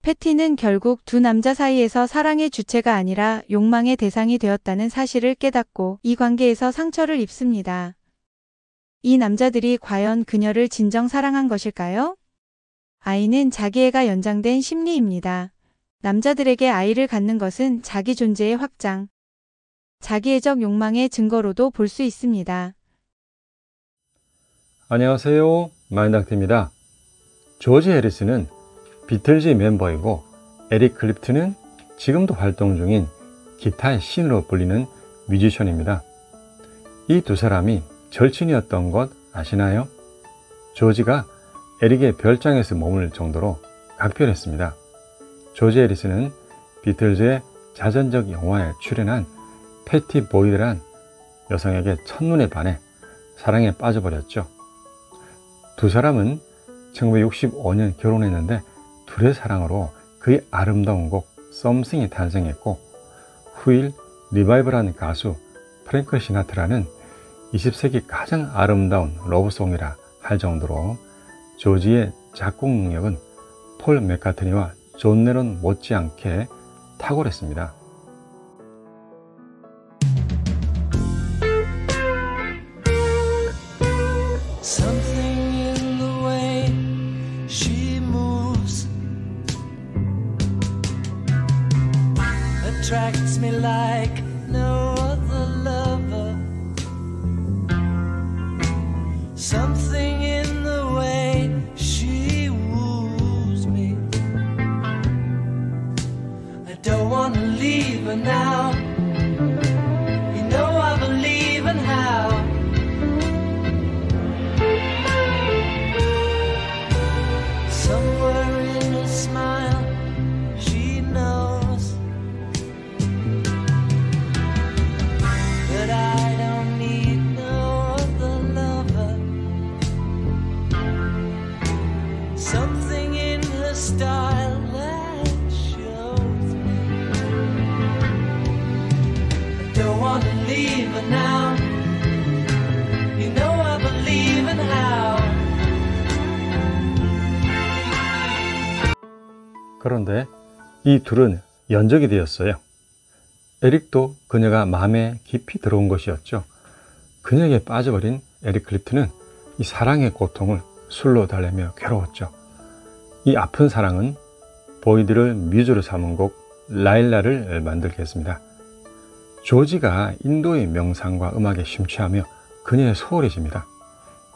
패티는 결국 두 남자 사이에서 사랑의 주체가 아니라 욕망의 대상이 되었다는 사실을 깨닫고 이 관계에서 상처를 입습니다. 이 남자들이 과연 그녀를 진정 사랑한 것일까요? 아이는 자기애가 연장된 심리입니다. 남자들에게 아이를 갖는 것은 자기 존재의 확장, 자기애적 욕망의 증거로도 볼 수 있습니다. 안녕하세요. 마인닥터입니다. 조지 해리스는 비틀즈 멤버이고 에릭 클립튼은 지금도 활동 중인 기타의 신으로 불리는 뮤지션입니다. 이 두 사람이 절친이었던 것 아시나요? 조지가 에릭의 별장에서 머물 정도로 각별했습니다. 조지 해리스는 비틀즈의 자전적 영화에 출연한 패티 보이드란 여성에게 첫눈에 반해 사랑에 빠져버렸죠. 두 사람은 1965년 결혼했는데 둘의 사랑으로 그의 아름다운 곡 Something이 탄생했고 후일 리바이벌한 가수 프랭크 시나트라는 20세기 가장 아름다운 러브송이라 할 정도로 조지의 작곡 능력은 폴 맥카트니와 존 레논 못지않게 탁월했습니다. Attracts me like no other lover. Something in the way she woos me. I don't wanna leave her now. You know I believe in how. Somewhere in her smile, she knows that I don't need no other lover. Something in her style that shows me I don't want to leave her now. You know I believe in how. 그런데 이 둘은 연적이 되었어요. 에릭도 그녀가 마음에 깊이 들어온 것이었죠. 그녀에게 빠져버린 에릭 클립튼은 이 사랑의 고통을 술로 달래며 괴로웠죠. 이 아픈 사랑은 보이드를 뮤즈로 삼은 곡 라일라를 만들게 했습니다. 조지가 인도의 명상과 음악에 심취하며 그녀의 소홀해집니다.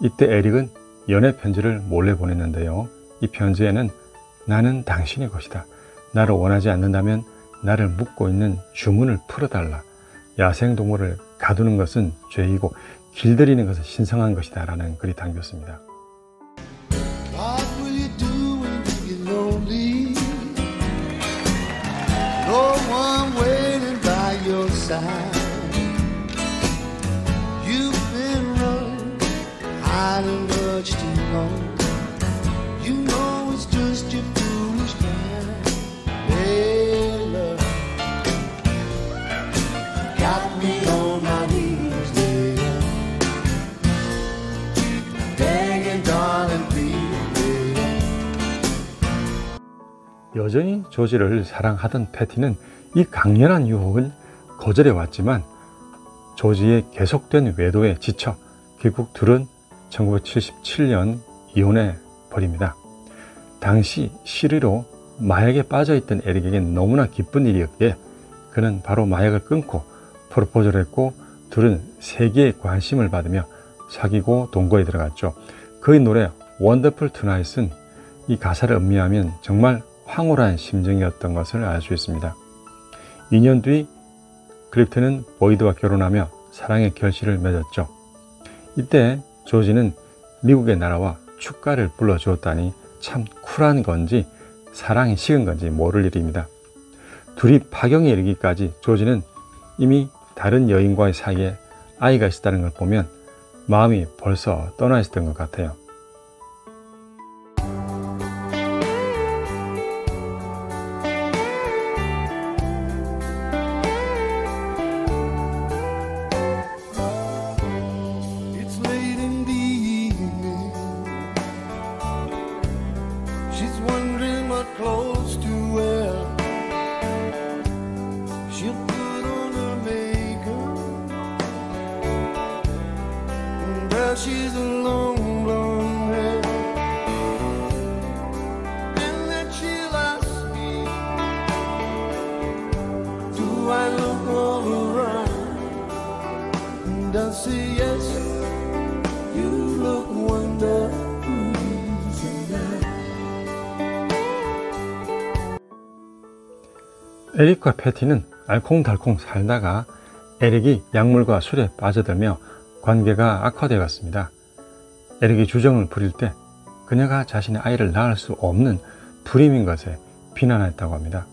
이때 에릭은 연애 편지를 몰래 보냈는데요. 이 편지에는 나는 당신의 것이다. 나를 원하지 않는다면 나를 묶고 있는 주문을 풀어달라. 야생동물을 가두는 것은 죄이고 길들이는 것은 신성한 것이다 라는 글이 담겼습니다. What will you do when you get lonely? No one waiting by your side. You've been running, hiding much too long. You know it's just your foolish mind. Hey, love, got me on my knees, yeah. Begging, darling, please, yeah. 여전히 조지를 사랑하던 패티는 이 강렬한 유혹을 거절해 왔지만 조지의 계속된 외도에 지쳐 결국 둘은 1977년 이혼해 버립니다. 당시 시리로 마약에 빠져있던 에릭에겐 너무나 기쁜 일이었기에 그는 바로 마약을 끊고 프로포즈를 했고 둘은 세계의 관심을 받으며 사귀고 동거에 들어갔죠. 그의 노래 원더풀 투나잇은 이 가사를 음미하면 정말 황홀한 심정이었던 것을 알 수 있습니다. 2년 뒤 클립튼은 보이드와 결혼하며 사랑의 결실을 맺었죠. 이때 조지는 미국에 날아와 축가를 불러주었다니 참 쿨한 건지 사랑이 식은 건지 모를 일입니다. 둘이 파경에 이르기까지 조지는 이미 다른 여인과의 사이에 아이가 있었다는 걸 보면 마음이 벌써 떠나 있었던 것 같아요. It's late in the evening. She's wondering what clothes to wear. She'll put on her makeup and brush his long blonde hair. And then she'll ask me, do I look all around? And I'll say yes, you look wonderful tonight. 에릭과 패티는 알콩달콩 살다가 에릭이 약물과 술에 빠져들며 관계가 악화되어 갔습니다. 에릭이 주정을 부릴 때 그녀가 자신의 아이를 낳을 수 없는 불임인 것에 비난했다고 합니다.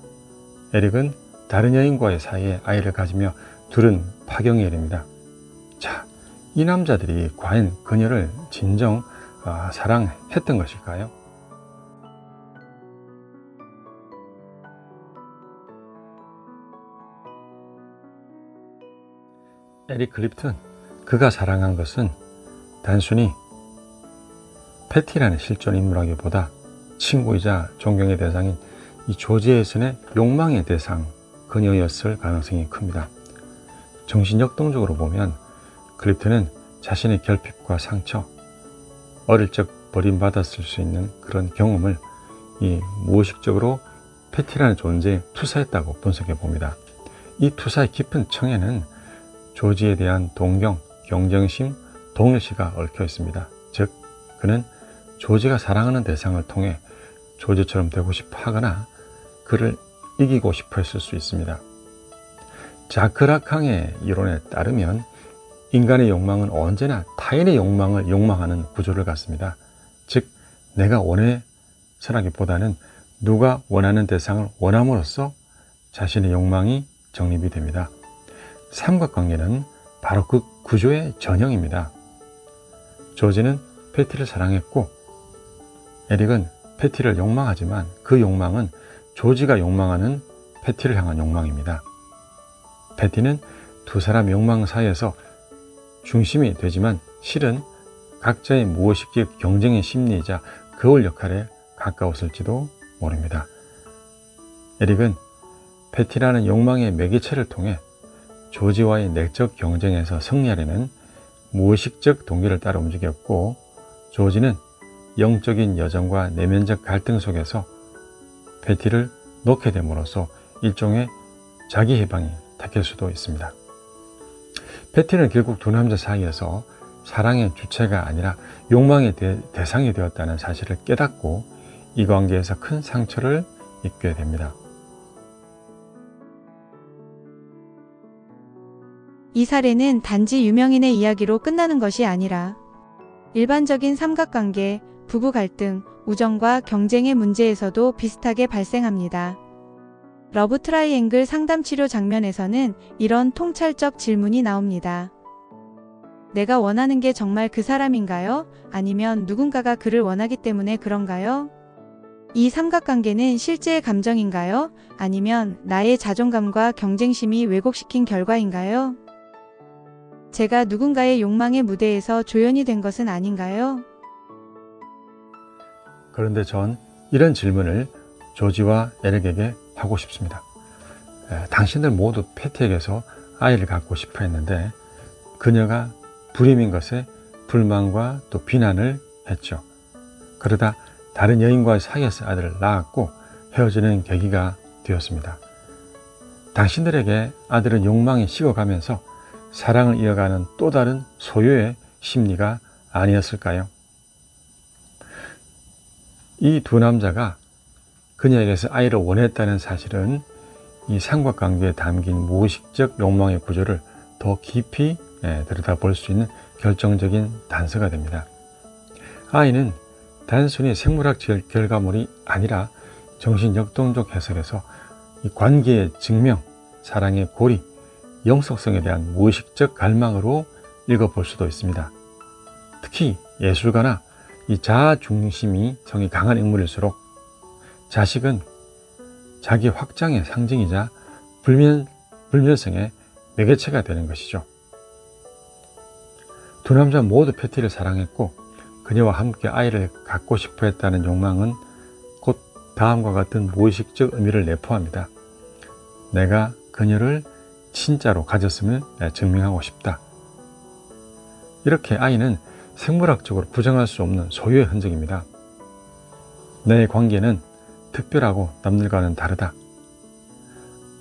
에릭은 다른 여인과의 사이에 아이를 가지며 둘은 파경에 이릅니다. 자, 이 남자들이 과연 그녀를 진정 사랑했던 것일까요? 에릭 클립튼, 그가 사랑한 것은 단순히 패티라는 실존 인물하기보다 친구이자 존경의 대상인 이 조지 해슨의 욕망의 대상 그녀였을 가능성이 큽니다. 정신역동적으로 보면 클립튼은 자신의 결핍과 상처, 어릴 적 버림받았을 수 있는 그런 경험을 이 무의식적으로 패티라는 존재에 투사했다고 분석해 봅니다. 이 투사의 깊은 청에는 조지에 대한 동경, 경쟁심, 동일시가 얽혀 있습니다. 즉, 그는 조지가 사랑하는 대상을 통해 조지처럼 되고 싶어 하거나 그를 이기고 싶어 했을 수 있습니다. 자크 라캉의 이론에 따르면 인간의 욕망은 언제나 타인의 욕망을 욕망하는 구조를 갖습니다. 즉, 내가 원해서라기보다는 누가 원하는 대상을 원함으로써 자신의 욕망이 정립이 됩니다. 삼각관계는 바로 그 구조의 전형입니다. 조지는 패티를 사랑했고 에릭은 패티를 욕망하지만 그 욕망은 조지가 욕망하는 패티를 향한 욕망입니다. 패티는 두 사람 욕망 사이에서 중심이 되지만 실은 각자의 무의식적 경쟁의 심리이자 거울 역할에 가까웠을지도 모릅니다. 에릭은 패티라는 욕망의 매개체를 통해 조지와의 내적 경쟁에서 승리하려는 무의식적 동기를 따라 움직였고, 조지는 영적인 여정과 내면적 갈등 속에서 패티를 놓게 됨으로써 일종의 자기 해방이 닦일 수도 있습니다. 패티는 결국 두 남자 사이에서 사랑의 주체가 아니라 욕망의 대상이 되었다는 사실을 깨닫고 이 관계에서 큰 상처를 입게 됩니다. 이 사례는 단지 유명인의 이야기로 끝나는 것이 아니라 일반적인 삼각관계, 부부 갈등, 우정과 경쟁의 문제에서도 비슷하게 발생합니다. 러브 트라이앵글 상담치료 장면에서는 이런 통찰적 질문이 나옵니다. 내가 원하는 게 정말 그 사람인가요? 아니면 누군가가 그를 원하기 때문에 그런가요? 이 삼각관계는 실제의 감정인가요? 아니면 나의 자존감과 경쟁심이 왜곡시킨 결과인가요? 제가 누군가의 욕망의 무대에서 조연이 된 것은 아닌가요? 그런데 전 이런 질문을 조지와 에릭에게 하고 싶습니다. 당신들 모두 패티에게서 아이를 갖고 싶어 했는데 그녀가 불임인 것에 불만과 또 비난을 했죠. 그러다 다른 여인과의 사이에서 아들을 낳았고 헤어지는 계기가 되었습니다. 당신들에게 아들은 욕망이 식어가면서 사랑을 이어가는 또 다른 소유의 심리가 아니었을까요? 이 두 남자가 그녀에게서 아이를 원했다는 사실은 이 삼각관계에 담긴 무의식적 욕망의 구조를 더 깊이 들여다볼 수 있는 결정적인 단서가 됩니다. 아이는 단순히 생물학 결과물이 아니라 정신역동적 해석에서 이 관계의 증명, 사랑의 고리, 영속성에 대한 무의식적 갈망으로 읽어볼 수도 있습니다. 특히 예술가나 이 자아중심이 성이 강한 인물일수록 자식은 자기 확장의 상징이자 불멸성의 매개체가 되는 것이죠. 두 남자 모두 패티를 사랑했고 그녀와 함께 아이를 갖고 싶어 했다는 욕망은 곧 다음과 같은 무의식적 의미를 내포합니다. 내가 그녀를 진짜로 가졌음을 증명하고 싶다. 이렇게 아이는 생물학적으로 부정할 수 없는 소유의 흔적입니다. 내 관계는 특별하고 남들과는 다르다.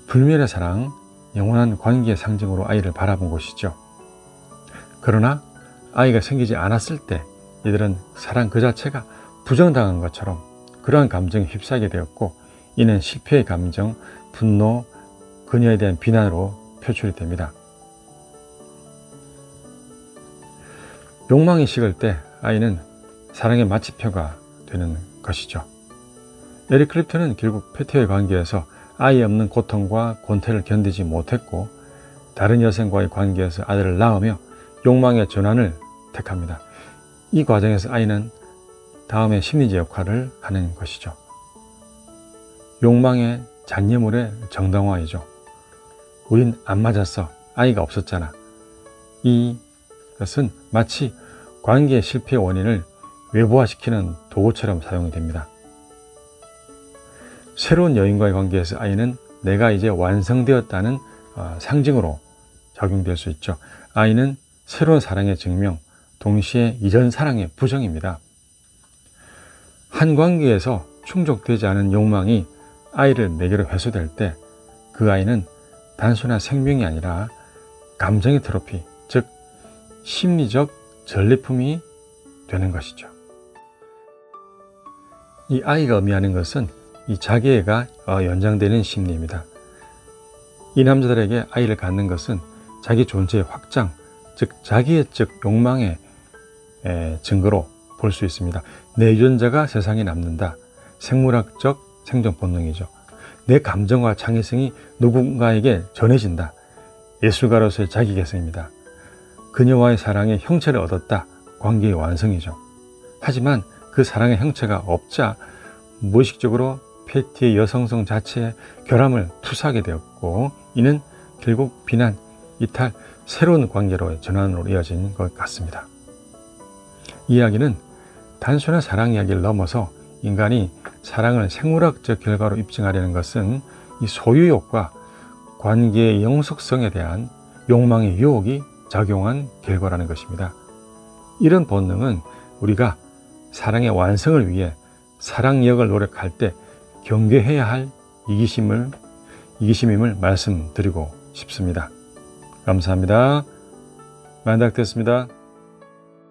불멸의 사랑, 영원한 관계의 상징으로 아이를 바라본 것이죠. 그러나 아이가 생기지 않았을 때 이들은 사랑 그 자체가 부정당한 것처럼 그러한 감정에 휩싸이게 되었고, 이는 실패의 감정, 분노, 그녀에 대한 비난으로 표출이 됩니다. 욕망이 식을 때 아이는 사랑의 마침표가 되는 것이죠. 에릭 클립턴은 결국 패티와의 관계에서 아이 없는 고통과 권태를 견디지 못했고, 다른 여성과의 관계에서 아들을 낳으며 욕망의 전환을 택합니다. 이 과정에서 아이는 다음에 심리적 역할을 하는 것이죠. 욕망의 잔여물의 정당화이죠. 우린 안 맞았어. 아이가 없었잖아. 이것은 마치 관계의 실패의 원인을 외부화시키는 도구처럼 사용이 됩니다. 새로운 여인과의 관계에서 아이는 내가 이제 완성되었다는 상징으로 작용될 수 있죠. 아이는 새로운 사랑의 증명, 동시에 이전 사랑의 부정입니다. 한 관계에서 충족되지 않은 욕망이 아이를 내게로 회수될 때 그 아이는 단순한 생명이 아니라 감정의 트로피, 즉 심리적 전리품이 되는 것이죠. 이 아이가 의미하는 것은 이 자기애가 연장되는 심리입니다. 이 남자들에게 아이를 갖는 것은 자기 존재의 확장, 즉 자기애적 욕망의 증거로 볼 수 있습니다. 내 유전자가 세상에 남는다. 생물학적 생존 본능이죠. 내 감정과 창의성이 누군가에게 전해진다. 예술가로서의 자기 개성입니다. 그녀와의 사랑에 형체를 얻었다. 관계의 완성이죠. 하지만 그 사랑의 형체가 없자 무의식적으로 패티의 여성성 자체에 결함을 투사하게 되었고, 이는 결국 비난, 이탈, 새로운 관계로의 전환으로 이어진 것 같습니다. 이 이야기는 단순한 사랑 이야기를 넘어서 인간이 사랑을 생물학적 결과로 입증하려는 것은 이 소유욕과 관계의 영속성에 대한 욕망의 유혹이 작용한 결과라는 것입니다. 이런 본능은 우리가 사랑의 완성을 위해 사랑력을 노력할 때 경계해야 할 이기심임을 말씀드리고 싶습니다. 감사합니다. 마인드닥터였습니다.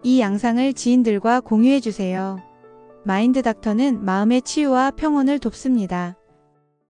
이 영상을 지인들과 공유해 주세요. 마인드 닥터는 마음의 치유와 평온을 돕습니다.